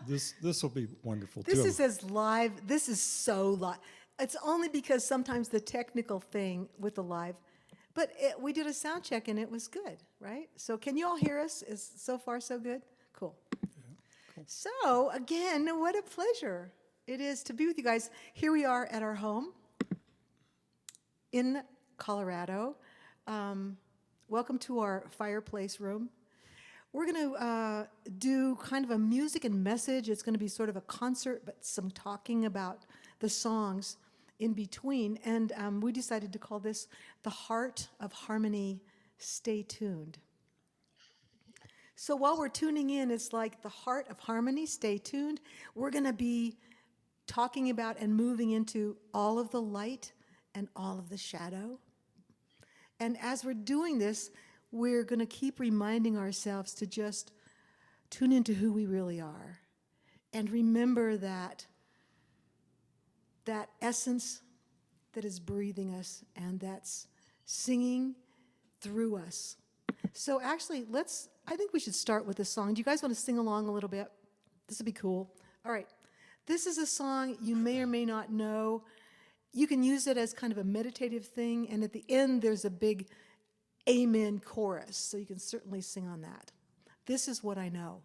This will be wonderful This too. is as live. This is so live. It's only because sometimes the technical thing with the live, but we did a sound check and it was good, right? So can you all hear us? Is so far so good? Cool. So again, what a pleasure it is to be with you guys. Here we are at our home in Colorado. Welcome to our fireplace room. We're going to do kind of a music and message. It's going to be sort of a concert, but some talking about the songs in between. And we decided to call this The Heart of Harmony. Stay tuned. So while we're tuning in, it's like the heart of harmony. Stay tuned. We're going to be talking about and moving into all of the light and all of the shadow. And as we're doing this, we're going to keep reminding ourselves to just tune into who we really are and remember that essence that is breathing us and that's singing through us. So actually, I think we should start with a song. Do you guys want to sing along a little bit? This would be cool. All right. This is a song you may or may not know. You can use it as kind of a meditative thing, and at the end, there's a big amen chorus, so you can certainly sing on that. This is what I know.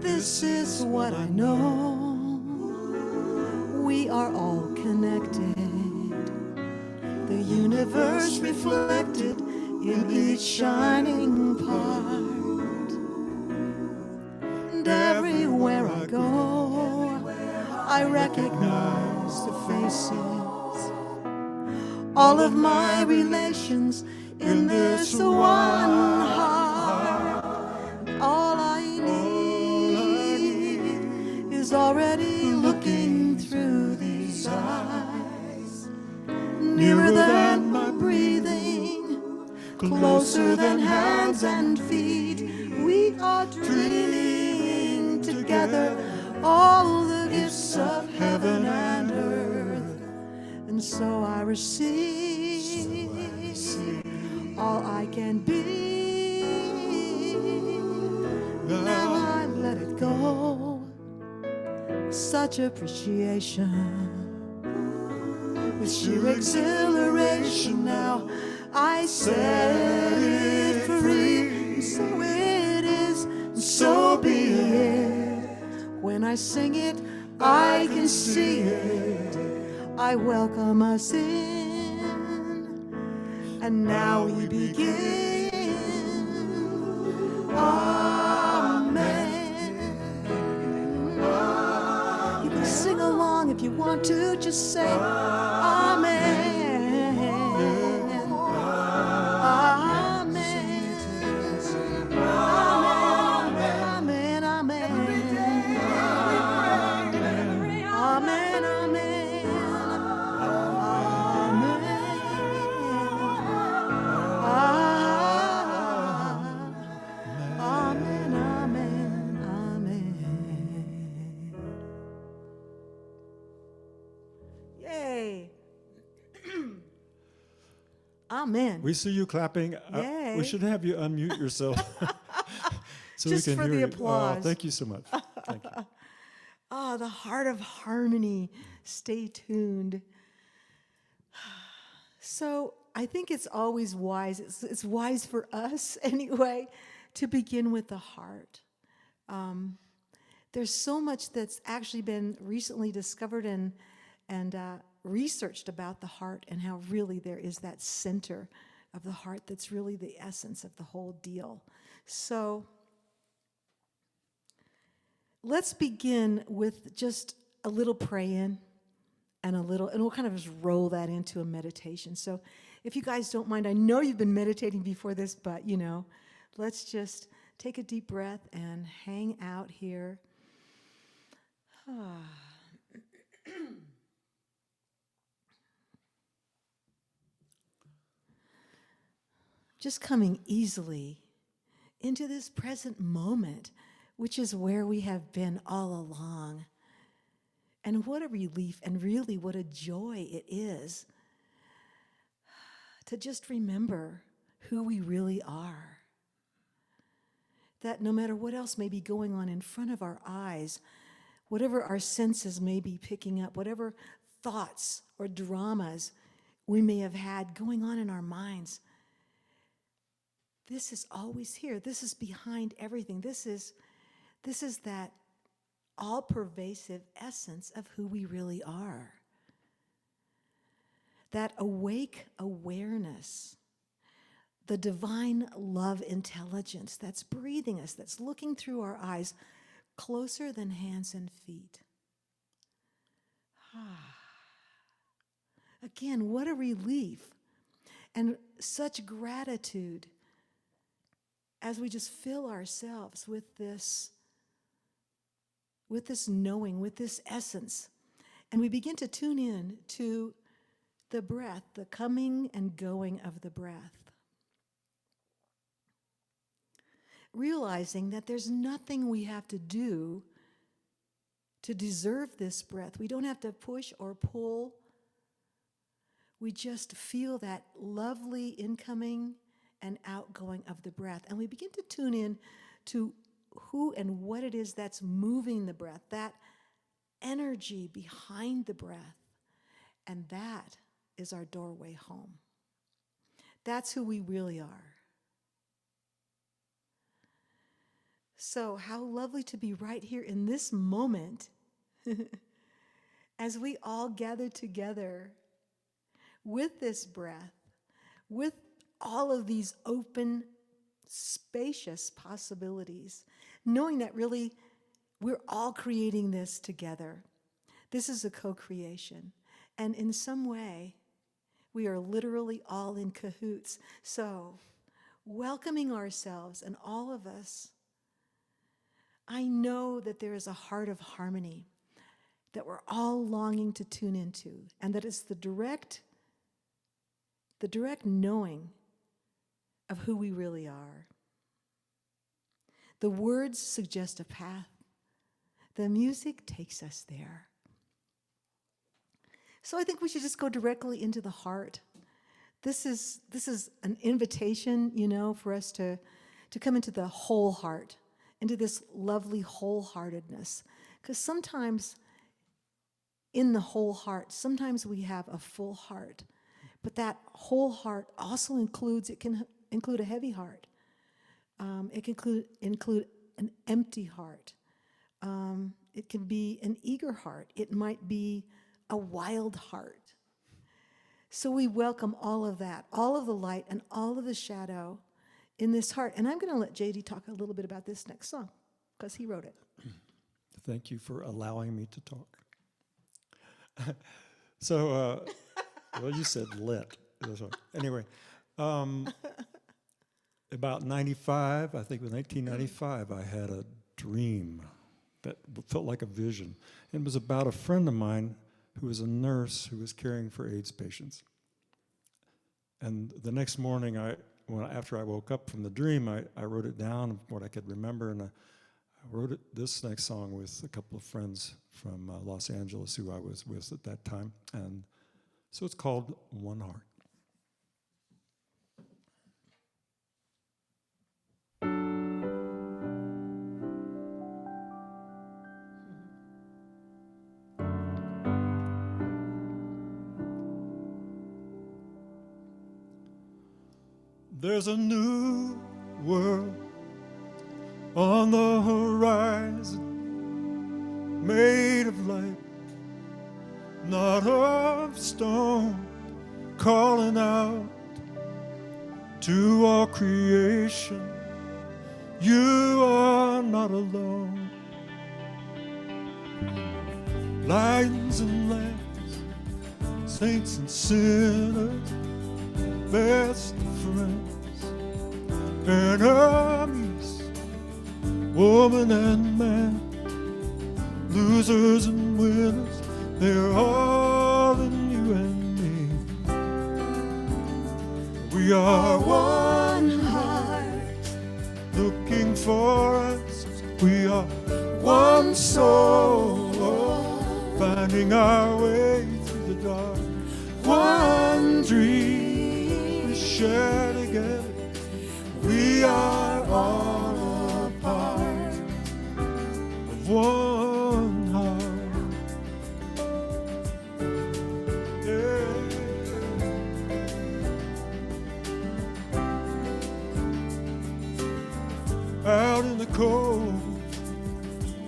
This is what I know. We are all connected. The universe reflected in each shining part. And everywhere I go, I recognize the faces. All of my relations in this one heart. All I need is already looking through these eyes. Nearer than my breathing, closer than hands and feet. We are dreaming together all the gifts of heaven and earth. And so I receive all I can be. Now I let it go. Such appreciation. With sheer exhilaration now I set it free. So it is, and so be it. When I sing it, I can see it. I welcome us in, and now we begin. Amen. You can sing along if you want to, just say Amen. Amen. We see you clapping. We should have you unmute yourself so just we can for hear the you. applause. Thank you so much. Thank you. The heart of harmony. Stay tuned. So I think it's always wise. It's wise for us anyway to begin with the heart. There's so much that's actually been recently discovered and researched about the heart and how really there is that center of the heart that's really the essence of the whole deal. So let's begin with just a little pray-in and we'll kind of just roll that into a meditation. So if you guys don't mind, I know you've been meditating before this, but let's just take a deep breath and hang out here. Just coming easily into this present moment which is where we have been all along. And what a relief, and really what a joy it is to just remember who we really are. That no matter what else may be going on in front of our eyes, whatever our senses may be picking up, whatever thoughts or dramas we may have had going on in our minds, this is always here. This is behind everything. This is that all-pervasive essence of who we really are. That awake awareness, the divine love intelligence that's breathing us, that's looking through our eyes closer than hands and feet. Again, what a relief and such gratitude as we just fill ourselves with this knowing, with this essence. And we begin to tune in to the breath, the coming and going of the breath. Realizing that there's nothing we have to do to deserve this breath. We don't have to push or pull. We just feel that lovely incoming and outgoing of the breath. And we begin to tune in to who and what it is that's moving the breath, that energy behind the breath. And that is our doorway home. That's who we really are. So how lovely to be right here in this moment as we all gather together with this breath, with all of these open, spacious possibilities, knowing that really we're all creating this together. This is a co-creation. And in some way, we are literally all in cahoots. So, welcoming ourselves and all of us, I know that there is a heart of harmony that we're all longing to tune into, and that it's the direct knowing of who we really are. The words suggest a path. The music takes us there. So I think we should just go directly into the heart. This is an invitation, for us to come into the whole heart, into this lovely wholeheartedness. Because sometimes in the whole heart, sometimes we have a full heart. But that whole heart also it can include a heavy heart. It can include an empty heart. It can be an eager heart. It might be a wild heart. So we welcome all of that, all of the light and all of the shadow in this heart. And I'm going to let JD talk a little bit about this next song because he wrote it. Thank you for allowing me to talk. So, well, you said lit. Anyway, about 95, I think it was 1995, I had a dream that felt like a vision. It was about a friend of mine who was a nurse who was caring for AIDS patients. And the next morning, after I woke up from the dream, I wrote it down, what I could remember, and I wrote this next song with a couple of friends from Los Angeles who I was with at that time. And so it's called One Heart. There's a new world on the horizon, made of light, not of stone, calling out to all creation, you are not alone. Lions and lambs, saints and sinners, best of friends, enemies, woman and man, losers and winners, they're all in you and me. We are one heart, looking for answers We are one soul, finding our way through the dark. One dream we share together. We are all a part of one heart. Yeah. Out in the cold,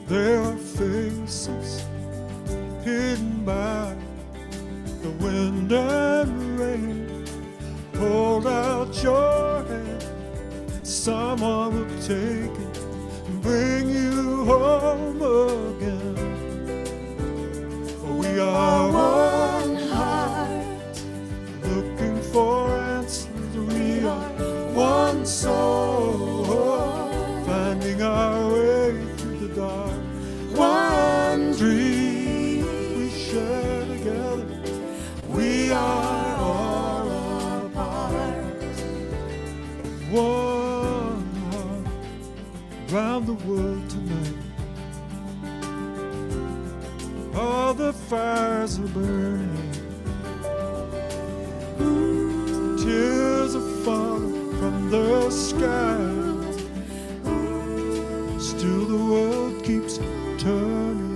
there are faces hidden by the wind and rain. Hold out your hand, someone will take it and bring you home again. We are one heart, looking for answers. We are one soul, finding our way through the dark. One dream we share together. We are all a part of one heart. Around the world tonight, all the fires are burning. Tears are falling from the sky. Still the world keeps turning.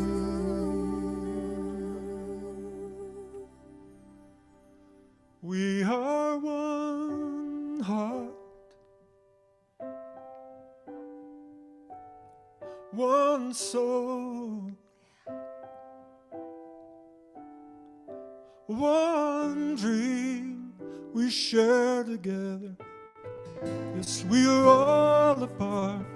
We are one heart, one soul, one dream we share together. Yes, we are all apart.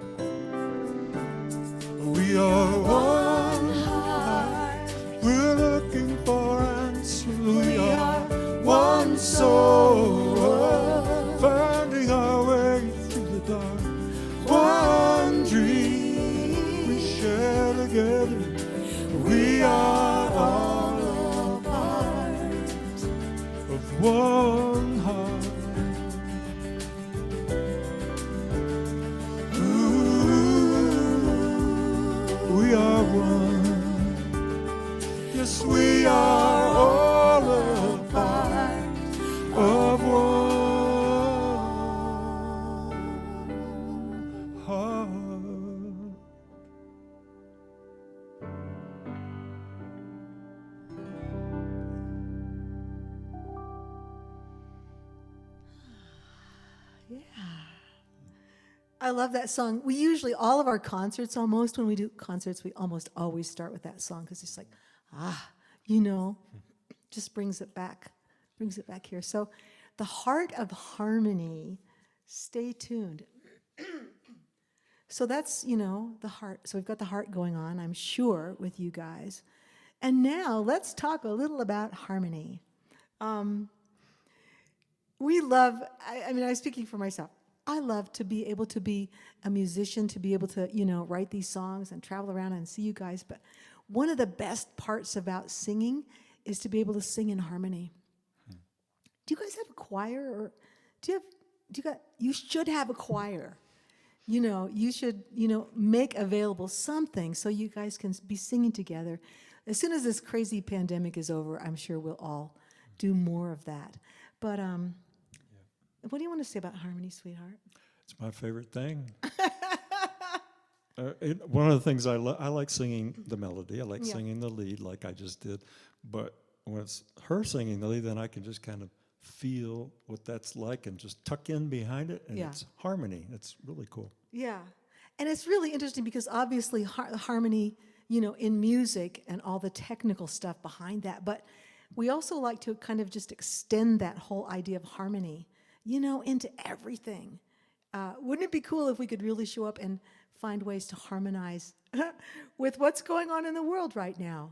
We are one heart. We're looking for answers. We are one soul, finding our way through the dark. One dream we share together. We are all a part of one heart. We are one. Yes, we are all a part of one heart. Yeah. I love that song. We usually, all of our concerts almost, when we do concerts, we almost always start with that song because it's like, just brings it back here. So the heart of harmony, stay tuned. So that's, the heart. So we've got the heart going on, I'm sure, with you guys. And now let's talk a little about harmony. We love, I'm speaking for myself. I love to be able to be a musician, to be able to, write these songs and travel around and see you guys. But one of the best parts about singing is to be able to sing in harmony. Do you guys have a choir, or you should have a choir. You should, make available something so you guys can be singing together. As soon as this crazy pandemic is over, I'm sure we'll all do more of that. But what do you want to say about harmony, sweetheart? It's my favorite thing. One of the things I like singing the melody. I like singing the lead like I just did. But when it's her singing the lead, then I can just kind of feel what that's like and just tuck in behind it, and it's harmony. It's really cool. Yeah. And it's really interesting because obviously harmony, in music and all the technical stuff behind that, but we also like to kind of just extend that whole idea of harmony, into everything. Wouldn't it be cool if we could really show up and find ways to harmonize with what's going on in the world right now,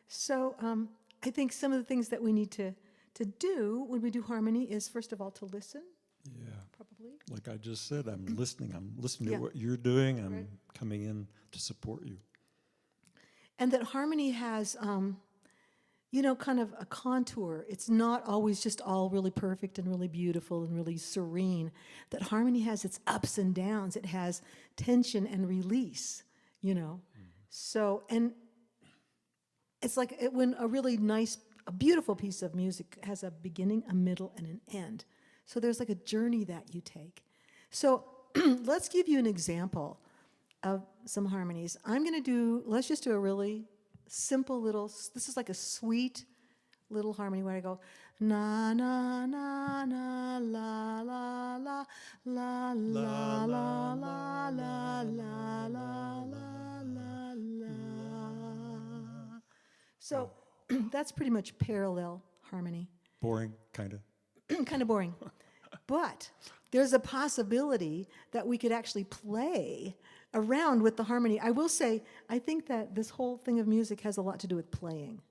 So I think some of the things that we need to do when we do harmony is, first of all, to listen. Yeah. Probably. Like I just said, I'm listening. I'm listening to what you're doing. I'm coming in to support you. And that harmony has kind of a contour. It's not always just all really perfect and really beautiful and really serene. That harmony has its ups and downs. It has tension and release, So, and it's like when a really nice, a beautiful piece of music has a beginning, a middle, and an end. So there's like a journey that you take. So let's give you an example of some harmonies. Let's just do a really simple little, this is like a sweet little harmony where I go, na, na, na, na, la, la, la, la, la, la, la, la, la, la, la, la. So that's pretty much parallel harmony. Boring, kind of. Kind of boring. But there's a possibility that we could actually play around with the harmony. I will say, I think that this whole thing of music has a lot to do with playing,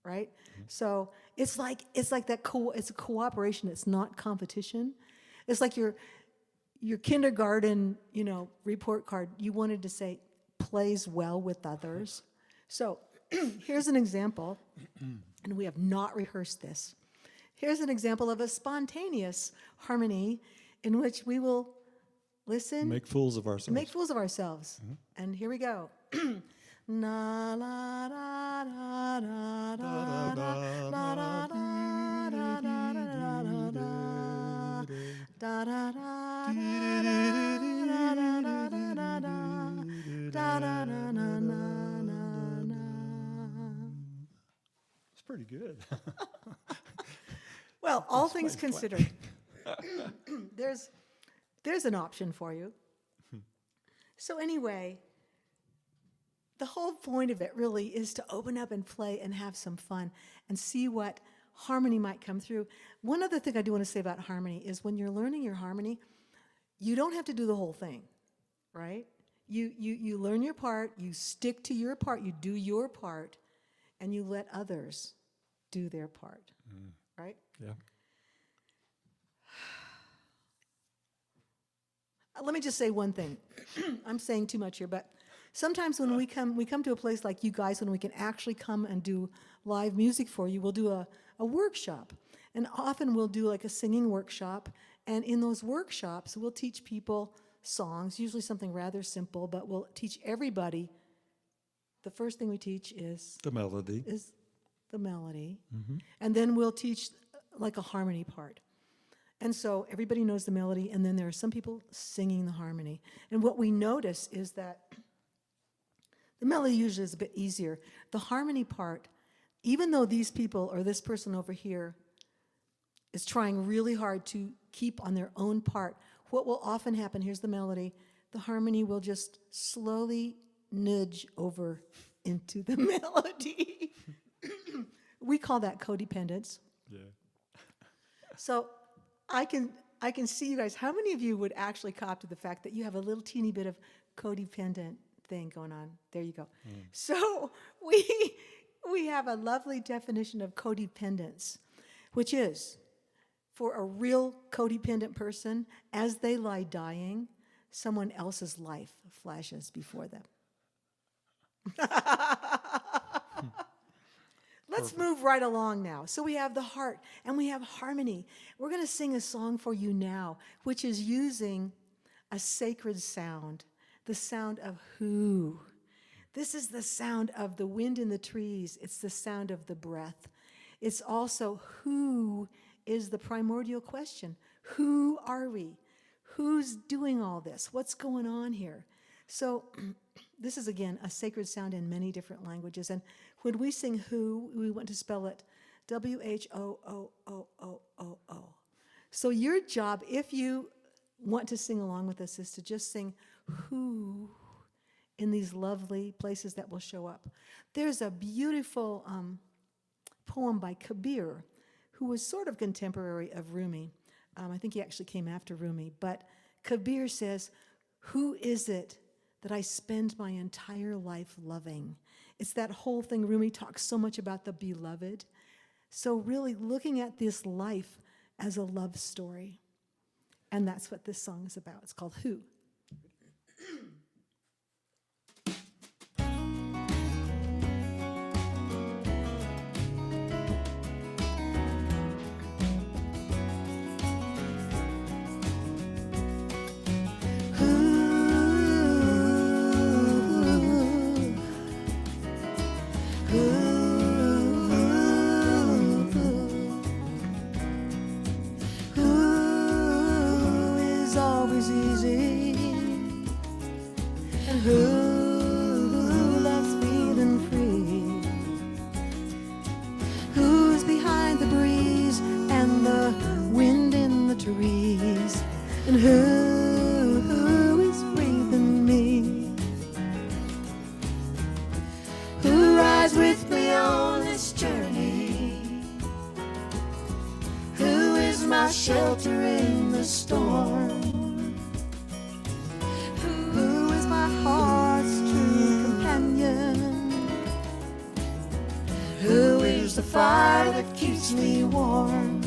right? So it's like that. It's a cooperation. It's not competition. It's like your kindergarten, report card. You wanted to say plays well with others. So here's an example, and we have not rehearsed this. Here's an example of a spontaneous harmony in which we will listen. Make fools of ourselves. Make fools of ourselves. And here we go. Na la da da da da da da da da da da da. It's pretty good. Well, all things considered, there's an option for you. So anyway, the whole point of it really is to open up and play and have some fun and see what harmony might come through. One other thing I do want to say about harmony is when you're learning your harmony, you don't have to do the whole thing, right? You learn your part, you stick to your part, you do your part, and you let others do their part, right? Yeah. Let me just say one thing. I'm saying too much here, but sometimes when we come to a place like you guys, when we can actually come and do live music for you, we'll do a workshop. And often we'll do like a singing workshop. And in those workshops, we'll teach people songs, usually something rather simple, but we'll teach everybody. The first thing we teach is The melody. And then we'll teach like a harmony part. And so everybody knows the melody, and then there are some people singing the harmony. And what we notice is that the melody usually is a bit easier. The harmony part, even though these people or this person over here is trying really hard to keep on their own part, what will often happen, here's the melody, the harmony will just slowly nudge over into the melody. We call that codependence. Yeah. So I can see you guys. How many of you would actually cop to the fact that you have a little teeny bit of codependent thing going on? There you go. So we have a lovely definition of codependence, which is for a real codependent person, as they lie dying, someone else's life flashes before them. Let's move right along now. So we have the heart and we have harmony. We're going to sing a song for you now, which is using a sacred sound, the sound of who. This is the sound of the wind in the trees. It's the sound of the breath. It's also who is the primordial question. Who are we? Who's doing all this? What's going on here? So this is, again, a sacred sound in many different languages. And when we sing who, we want to spell it W-H-O-O-O-O-O-O. So your job, if you want to sing along with us, is to just sing who in these lovely places that will show up. There's a beautiful poem by Kabir, who was sort of contemporary of Rumi. I think he actually came after Rumi. But Kabir says, who is it that I spend my entire life loving? It's that whole thing. Rumi talks so much about the beloved. So really looking at this life as a love story. And that's what this song is about. It's called Who. And who loves feeling free? Who's behind the breeze and the wind in the trees? And who is breathing me? Who rides with me on this journey? Who is my shelter in the storm? Who is my heart's true companion? Who is the fire that keeps me warm?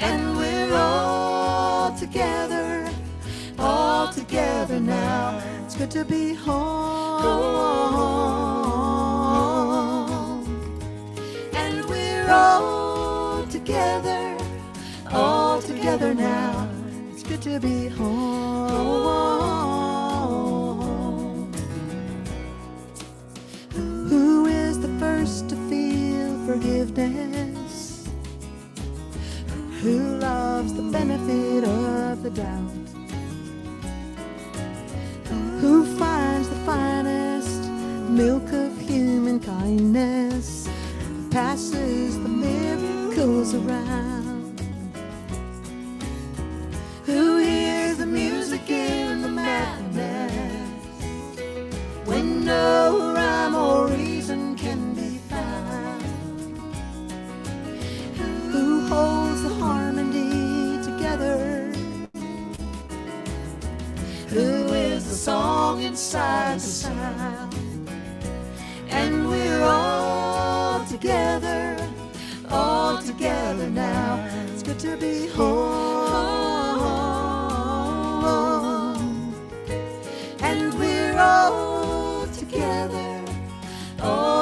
And we're all together now. It's good to be home. And we're all together now. It's good to be home. Who is the first to feel forgiveness? Who loves the benefit of the doubt? Who finds the finest milk of human kindness? Passes the miracles around. Who hears the music in the madness when no rhyme or reason can be found? Who holds the harmony together? Who is the song inside the sound? And we're all together now. It's good to be home. And we're all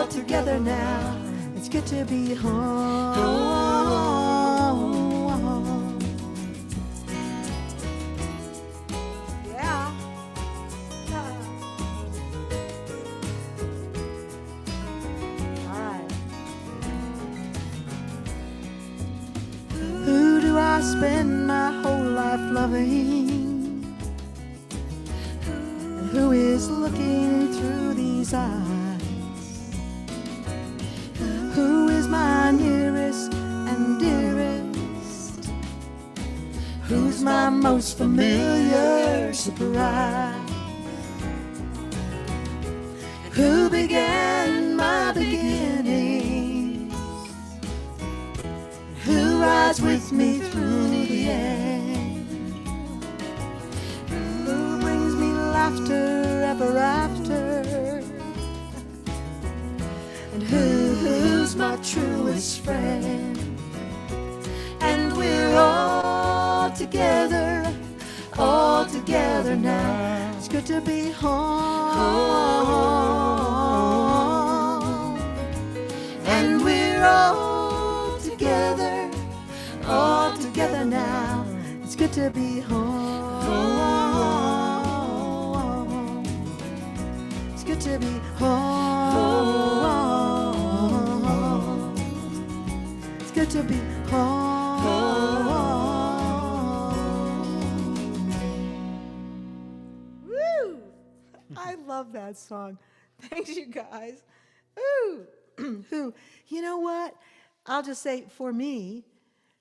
together now. It's good to be home. Yeah. All right. Who do I spend my whole life loving? And who is looking through these eyes? Who is my nearest and dearest? Who's my most familiar surprise? Who began my beginnings? Who rides with me through the end? Who brings me laughter ever after? And who's my truest friend? And we're all together now. It's good to be home. And we're all together now. It's good to be home. It's good to be home. It's good to be home. Woo! I love that song. Thanks, you guys. Ooh. Who? You know what? I'll just say, for me,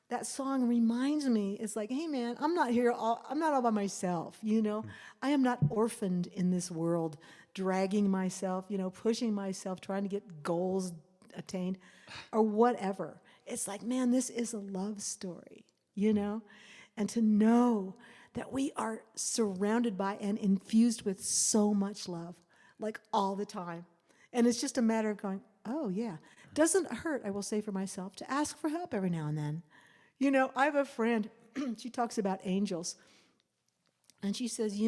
that song reminds me, it's like, hey man, I'm not all by myself, you know? I am not orphaned in this world, dragging myself, pushing myself, trying to get goals attained or whatever. It's like, man, this is a love story, And to know that we are surrounded by and infused with so much love, like all the time. And it's just a matter of going, oh yeah. Doesn't hurt, I will say for myself, to ask for help every now and then. I have a friend, she talks about angels. And she says,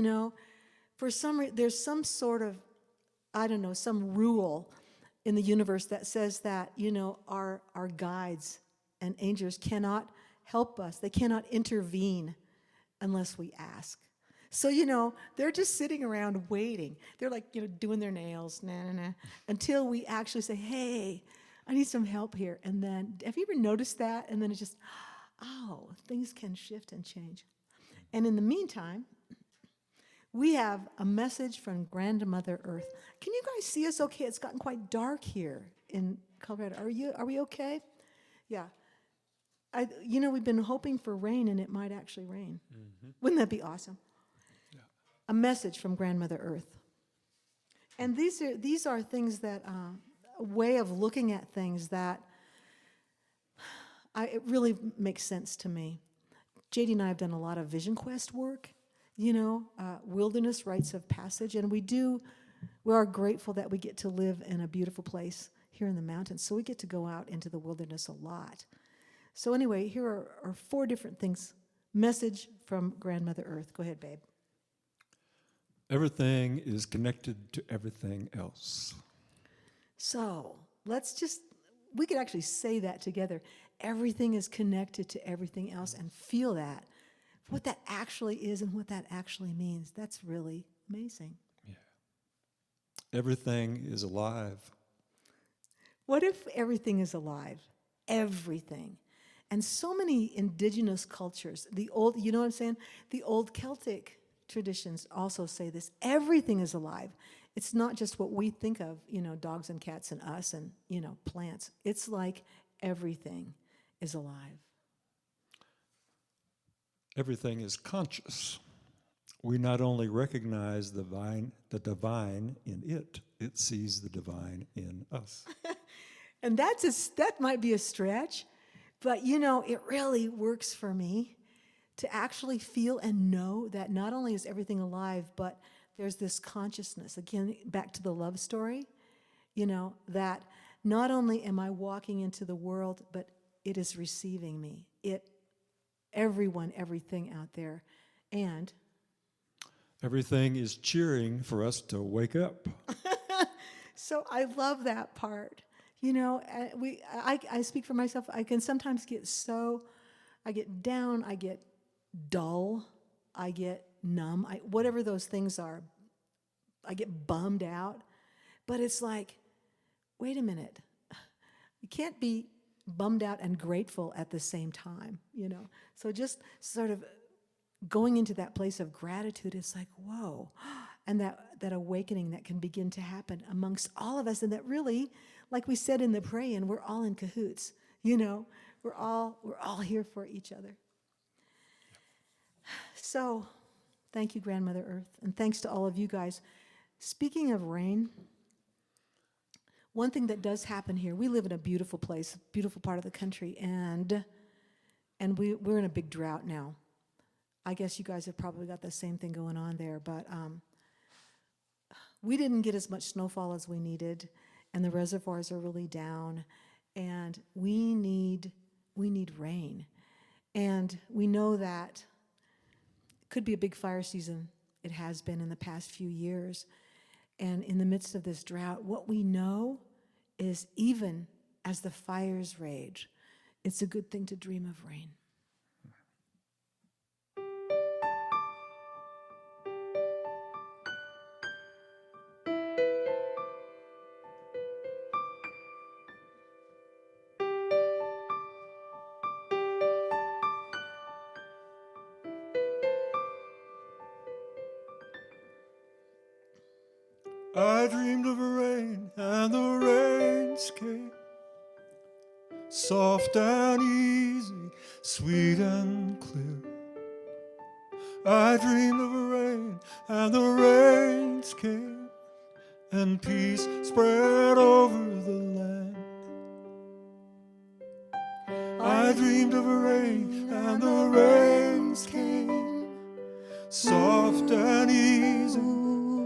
for some reason, there's some sort of, some rule in the universe that says that, our guides and angels cannot help us. They cannot intervene unless we ask. So, they're just sitting around waiting. They're like, doing their nails, until we actually say, hey, I need some help here. And then, have you ever noticed that? And then it's just, things can shift and change. And in the meantime, we have a message from Grandmother Earth. Can you guys see us okay? It's gotten quite dark here in Colorado. Are we okay? Yeah. We've been hoping for rain, and it might actually rain. Mm-hmm. Wouldn't that be awesome? Yeah. A message from Grandmother Earth. And these are things that, a way of looking at things that it really makes sense to me. JD and I have done a lot of Vision Quest work, wilderness rites of passage, and we are grateful that we get to live in a beautiful place here in the mountains, so we get to go out into the wilderness a lot. So anyway, here are 4 different things. Message from Grandmother Earth. Go ahead, babe. Everything is connected to everything else. So we could actually say that together. Everything is connected to everything else, and feel that. What that actually is and what that actually means. That's really amazing. Yeah. Everything is alive. What if everything is alive? Everything. And so many indigenous cultures, the old, you know what I'm saying? The old Celtic traditions also say this. Everything is alive. It's not just what we think of, dogs and cats and us and, plants. It's like everything is alive. Everything is conscious. We not only recognize the divine in it, it sees the divine in us. And that might be a stretch, but it really works for me to actually feel and know that not only is everything alive, but there's this consciousness. Again, back to the love story, that not only am I walking into the world, but it is receiving me. Everyone, everything out there. And everything is cheering for us to wake up. So I love that part. I speak for myself. I can sometimes I get down, I get dull, I get numb, whatever those things are. I get bummed out. But it's like, wait a minute. You can't be bummed out and grateful at the same time, So just sort of going into that place of gratitude, it's like, whoa. And that awakening that can begin to happen amongst all of us. And that really, like we said in the praying, we're all in cahoots. We're all here for each other. So thank you, Grandmother Earth. And thanks to all of you guys. Speaking of rain, one thing that does happen here, we live in a beautiful place, beautiful part of the country, and we're in a big drought now. I guess you guys have probably got the same thing going on there, but we didn't get as much snowfall as we needed, and the reservoirs are really down, and we need rain. And we know that it could be a big fire season. It has been in the past few years. And in the midst of this drought, what we know is even as the fires rage, it's a good thing to dream of rain. I dreamed of rain, and the rains came, soft and easy, sweet and clear. I dreamed of rain, and the rains came, and peace spread over the land. I dreamed of rain, and the rains came, soft and easy,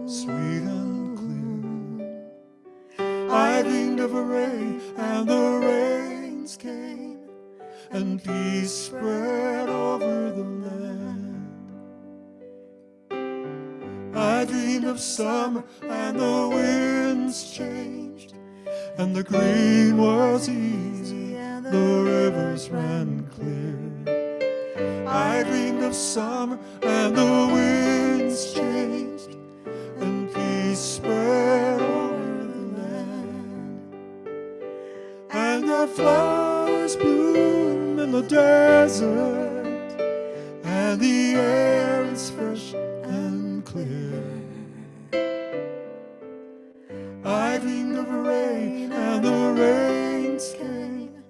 sweet and I dreamed of a rain, and the rains came, and peace spread over the land. I dreamed of summer, and the winds changed, and the green was easy, the rivers ran clear. I dreamed of summer, and the winds changed, and peace spread over and the flowers bloom in the desert, and the air is fresh and clear. of rain, and the rains came,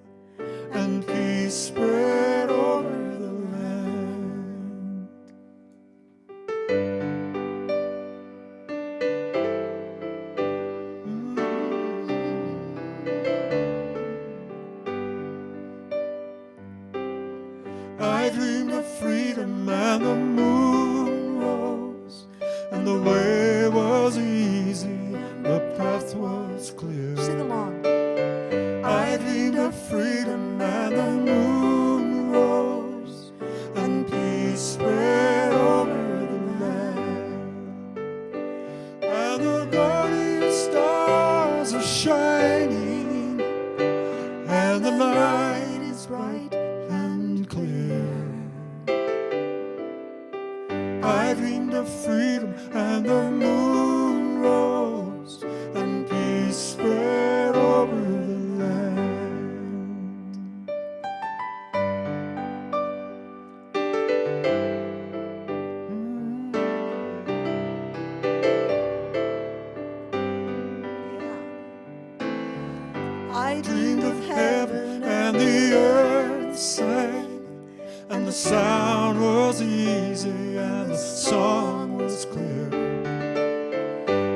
and peace spread over the land. I dreamed of freedom, and the moon rose, and the way was easy, the path was clear. Sing along. I dreamed of freedom, and the moon rose, and peace spread over the land. And the guardian stars are shining, and the night is bright and clear. I dreamed of freedom, and the moon rose, and peace spread over the land. I Dreamed of heaven, and the earth sang, and the sound was easy, and the song was clear.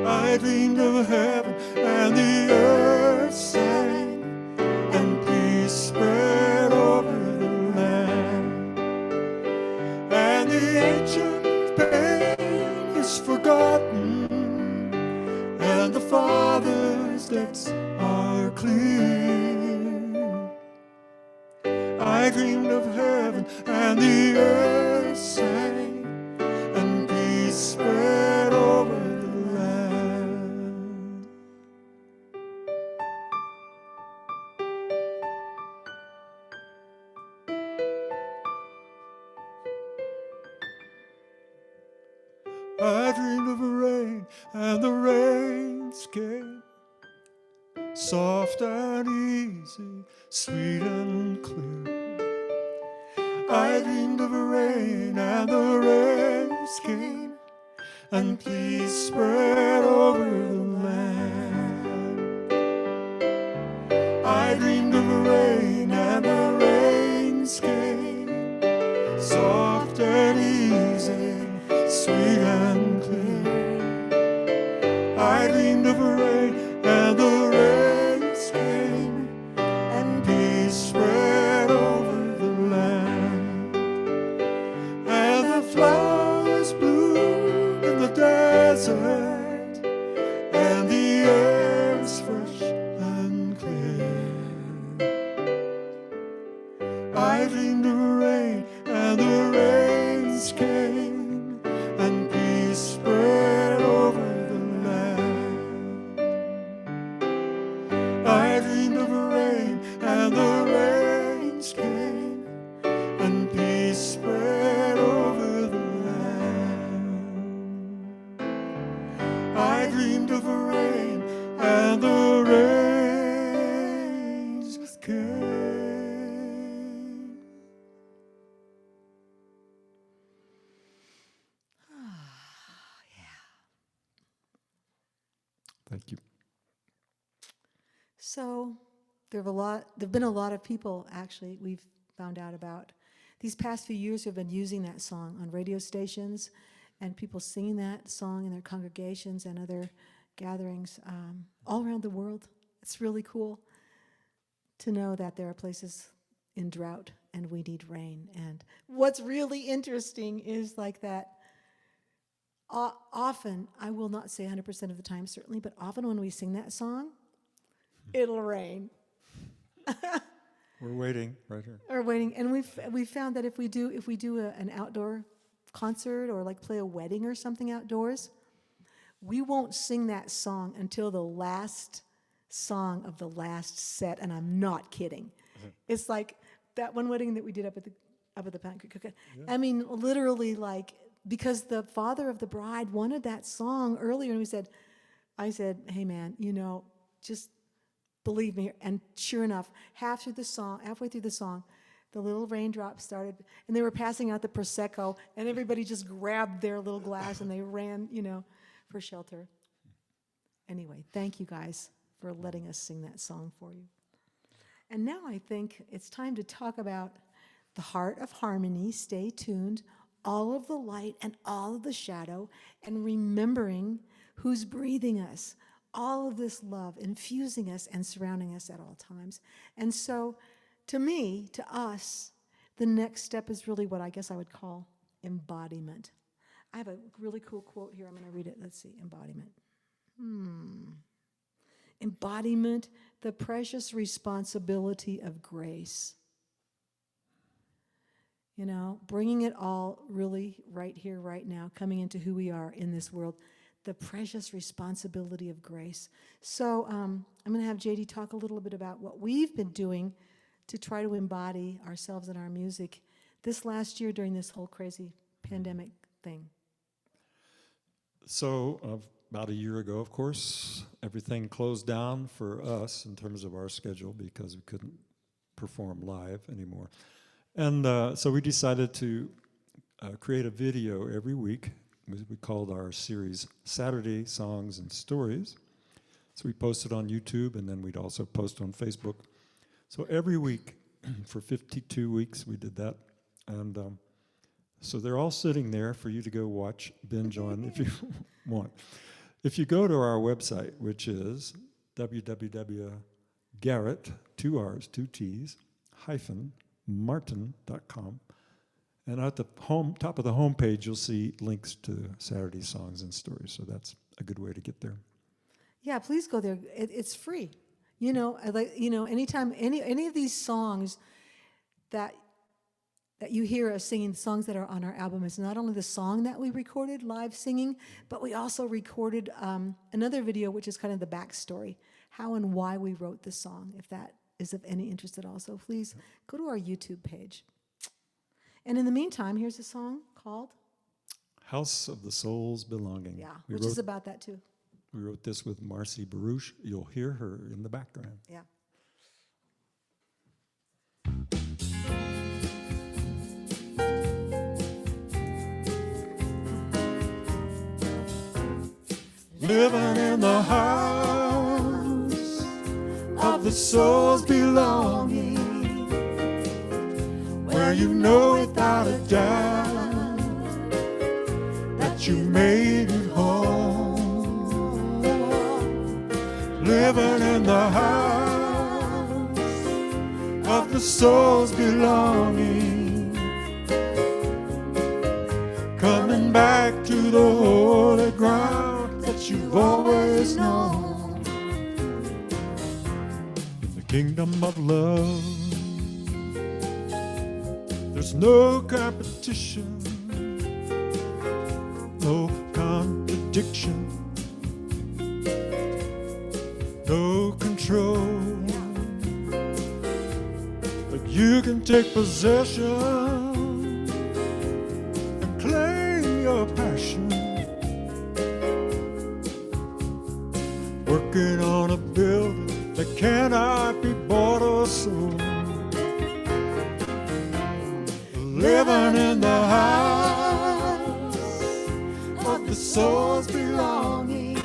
I dreamed of heaven, and the earth sang, and peace spread over the land. And the ancient pain is forgotten, and the Father's debts are clear. I dreamed of heaven, and the earth sang, and peace spread over the land. I dreamed of rain, and the rains came, soft and easy, sweet and clear. I dreamed of rain, and the rains came, and peace spread over the land. I dreamed of rain, and the rains came, soft and easy, sweet and clear. I dreamed of rain, and the rains came, and peace spread over the land. And the flowers bloom in the desert, and the air is fresh and clear. I dreamed of rain, and the rains came, and peace spread over the land. I dreamed of rain, and the rains came, and peace spread over the land. I dreamed of rain, and the rains came. Thank you. So there've been a lot of people, actually, we've found out about. These past few years have been using that song on radio stations, and people singing that song in their congregations and other gatherings all around the world. It's really cool to know that there are places in drought and we need rain. And what's really interesting is like that often, I will not say 100% of the time certainly, but often when we sing that song, it'll rain. We're waiting right here. Or waiting, and we've found that if we do an outdoor concert or like play a wedding or something outdoors, we won't sing that song until the last song of the last set, and I'm not kidding. It's like that one wedding that we did up at the Pine Creek. Yeah. I mean, literally, like, because the father of the bride wanted that song earlier, and I said, hey man, just believe me. And sure enough, halfway through the song, the little raindrops started, and they were passing out the Prosecco, and everybody just grabbed their little glass and they ran, for shelter. Anyway, thank you guys for letting us sing that song for you. And now I think it's time to talk about the heart of harmony. Stay tuned. All of the light and all of the shadow, and remembering who's breathing us. All of this love infusing us and surrounding us at all times. And so, to me, to us, the next step is really what I guess I would call embodiment. I have a really cool quote here. I'm going to read it. Let's see. Embodiment. Embodiment, the precious responsibility of grace. You know, bringing it all really right here, right now, coming into who we are in this world. The precious responsibility of grace. So I'm going to have JD talk a little bit about what we've been doing to try to embody ourselves in our music this last year during this whole crazy pandemic thing. So about a year ago, of course, everything closed down for us in terms of our schedule because we couldn't perform live anymore. And so we decided to create a video every week. We called our series Saturday Songs and Stories. So we posted on YouTube, and then we'd also post on Facebook. So every week, for 52 weeks, we did that. And so they're all sitting there for you to go watch, binge on if you want. If you go to our website, which is www.garrett, 2 R's, 2 T's, -martin.com. And at the top of the homepage, you'll see links to Saturday Songs and Stories. So that's a good way to get there. Yeah, please go there. It's free. You know, anytime any of these songs that you hear us singing, the songs that are on our album, is not only the song that we recorded live singing, but we also recorded another video, which is kind of the backstory, how and why we wrote the song. If that is of any interest at all, so please go to our YouTube page. And in the meantime, here's a song called House of the Soul's Belonging. Yeah, which is about that too. We wrote this with Marcy Baruch. You'll hear her in the background. Yeah. Living in the house of the soul's belonging, where you know without a doubt that you made it home. Living in the house of the soul's belonging, coming back to the holy ground that you've always known. In the kingdom of love, there's no competition, no contradiction, no control. But you can take possession and claim your passion, working on a building that cannot be bought or sold. Living in the house of the soul's belonging,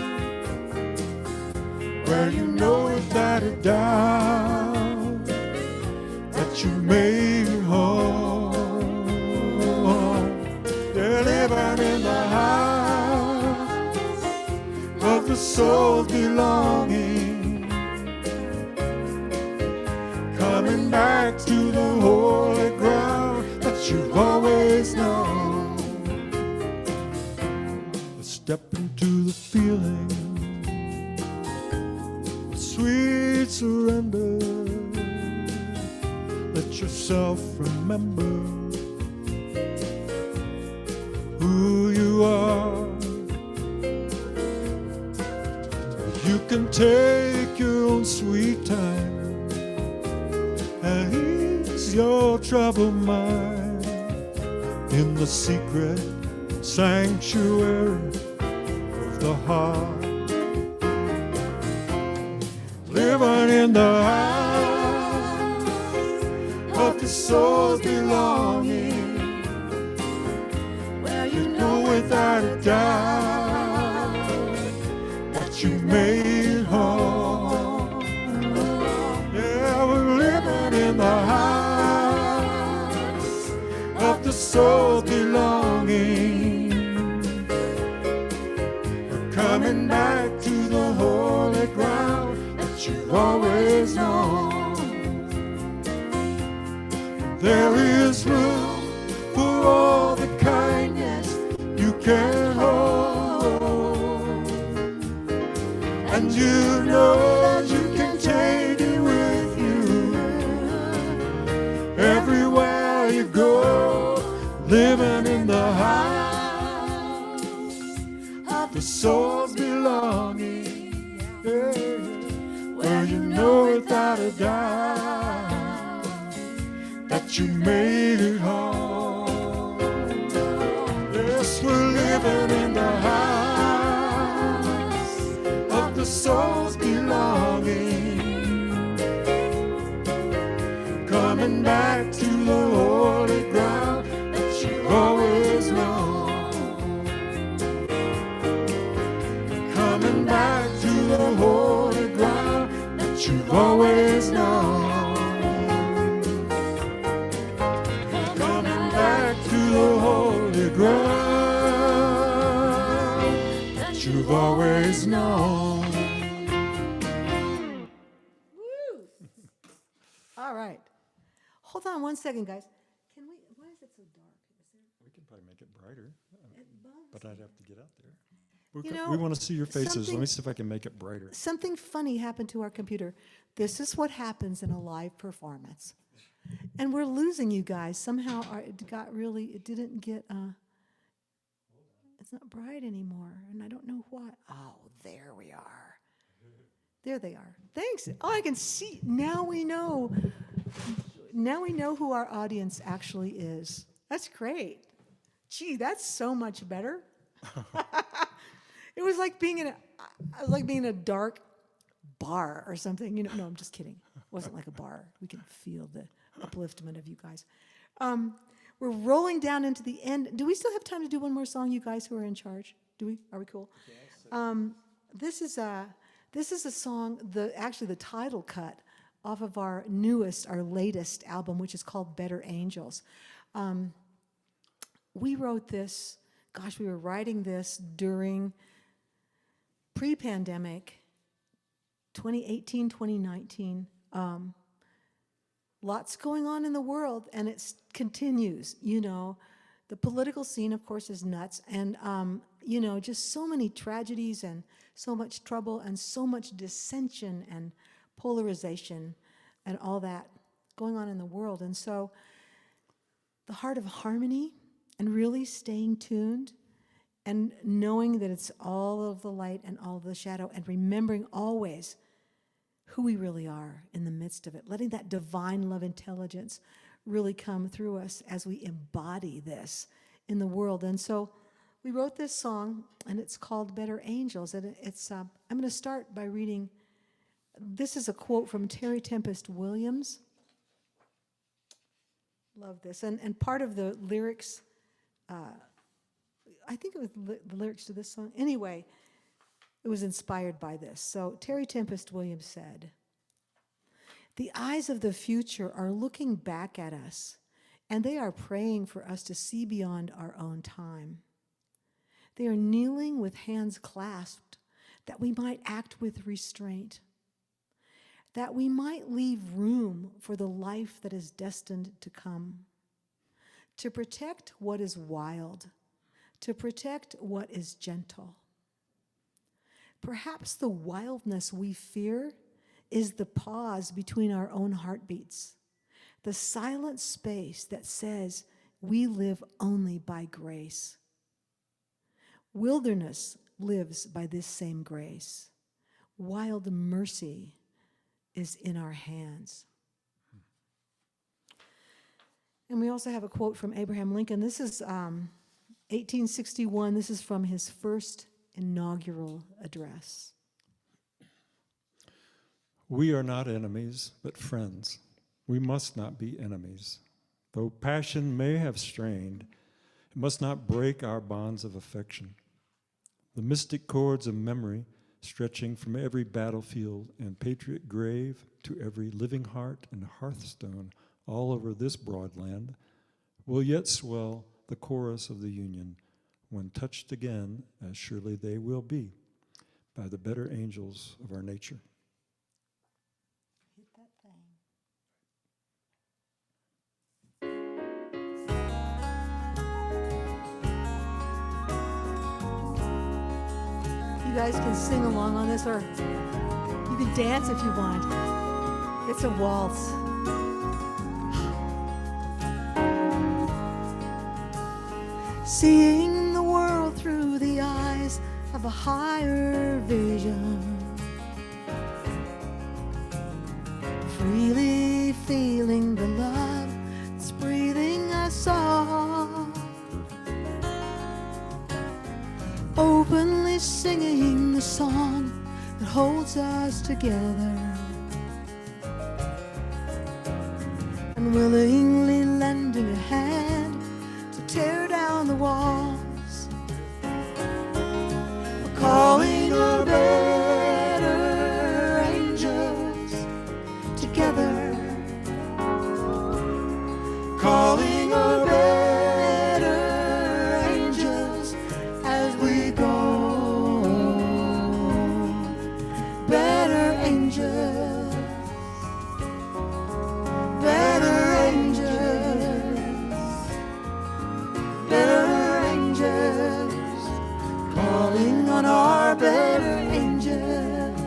where you know without a doubt that you made it home. They're living in the house of the soul's belonging, coming back to the holy ground you've always known. Step into the feeling of sweet surrender. Let yourself remember who you are. You can take your own sweet time and ease your troubled mind in the secret sanctuary of the heart. Living in the house of the soul's belonging, where you know without a doubt that you made it home. soul's belonging. We're coming back to the holy ground that you've always known. There is room for all the kindness you can hold, and you know you can take it with you everywhere you go, living in the house of the soul's belonging, yeah, where you know without a doubt that you made it home. Yes, we're living in the house of the soul's belonging, coming back to the holy ground that you've always known, coming back to the holy ground that you've always known. The holy ground that you've always known. Woo! All right. Hold on one second, guys. Can we, why is it so dark? We can probably make it brighter, but I'd have to get out there. You know, We want to see your faces. Let something- me see if I can make it brighter. Something funny happened to our computer. This is what happens in a live performance. And we're losing you guys. Somehow it got really, it didn't get, it's not bright anymore. And I don't know why. Oh, there we are. There they are. Thanks. Oh, I can see. Now we know. Now we know who our audience actually is. That's great. Gee, that's so much better. It was like being in a dark bar or something. You know, no, I'm just kidding. It wasn't like a bar. We can feel the upliftment of you guys. We're rolling down into the end. Do we still have time to do one more song, you guys who are in charge? Do we? Are we cool? Yes. This is a song, actually the title cut off of our latest album, which is called Better Angels. We wrote this, gosh, we were writing this during pre-pandemic, 2018, 2019. Lots going on in the world, and it continues. You know, the political scene, of course, is nuts, and you know, just so many tragedies and so much trouble and so much dissension and polarization and all that going on in the world. And so, the heart of harmony and really staying tuned and knowing that it's all of the light and all of the shadow, and remembering always who we really are in the midst of it, letting that divine love intelligence really come through us as we embody this in the world. And so we wrote this song, and it's called Better Angels. And it's I'm going to start by reading, this is a quote from Terry Tempest Williams. Love this. And part of the lyrics, I think it was the lyrics to this song. Anyway, it was inspired by this. So Terry Tempest Williams said, "The eyes of the future are looking back at us, and they are praying for us to see beyond our own time. They are kneeling with hands clasped that we might act with restraint, that we might leave room for the life that is destined to come, to protect what is wild, to protect what is gentle. Perhaps the wildness we fear is the pause between our own heartbeats, the silent space that says we live only by grace. Wilderness lives by this same grace. Wild mercy is in our hands." And we also have a quote from Abraham Lincoln. This is 1861. This is from his first inaugural address. "We are not enemies, but friends. We must not be enemies. Though passion may have strained, it must not break our bonds of affection. The mystic cords of memory, stretching from every battlefield and patriot grave to every living heart and hearthstone all over this broad land, will yet swell the chorus of the union, when touched again, as surely they will be, by the better angels of our nature. Hit that thing. You guys can sing along on this, or you can dance if you want. It's a waltz. Seeing the world through the eyes of a higher vision, freely feeling the love that's breathing us all, openly singing the song that holds us together, and willingly lending a hand to tear down the walls, calling our better angels together, calling our better angels as we go, better angels, better angels, better angels, calling on our better angels.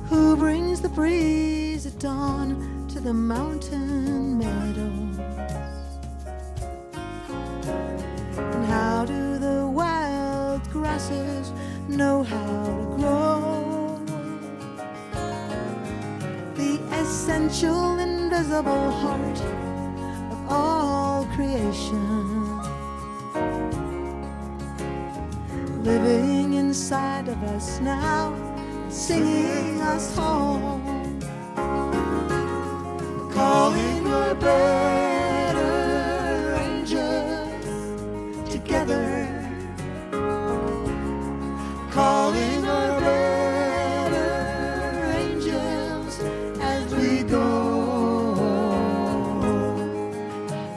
Who brings the breeze at dawn to the mountain meadows? And how do the wild grasses know how to grow? The essential invisible heart of all creation, living inside of us now, singing us home, calling our better angels together, calling our better angels as we go,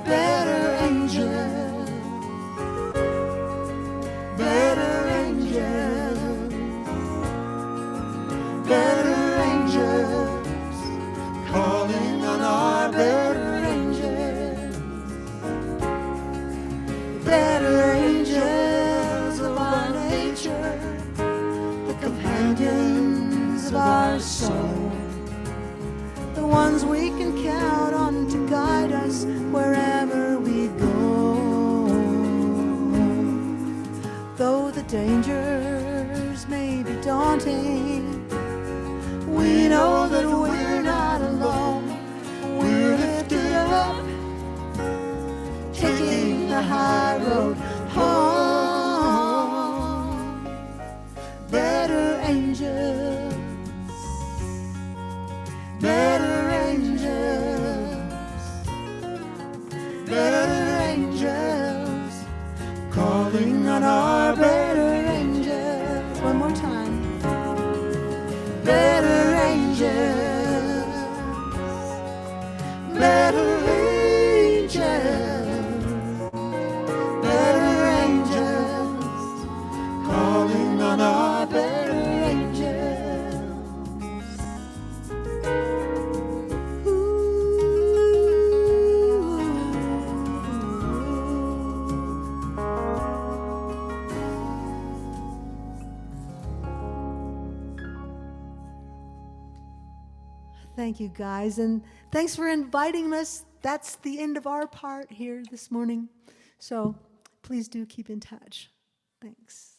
better angels, better angels, better angels, calling on our better angels, better angels of our nature, the companions of our soul, the ones we can count on to guide us wherever we go. Though the dangers may be daunting, we know that we're not alone. We're lifted up, taking the high road home. Better angels, better angels, better angels, calling on our better angels. One more time. Better angels, better angels, better angels, calling on our better angels. Thank you, guys, and thanks for inviting us. That's the end of our part here this morning. So please do keep in touch. Thanks.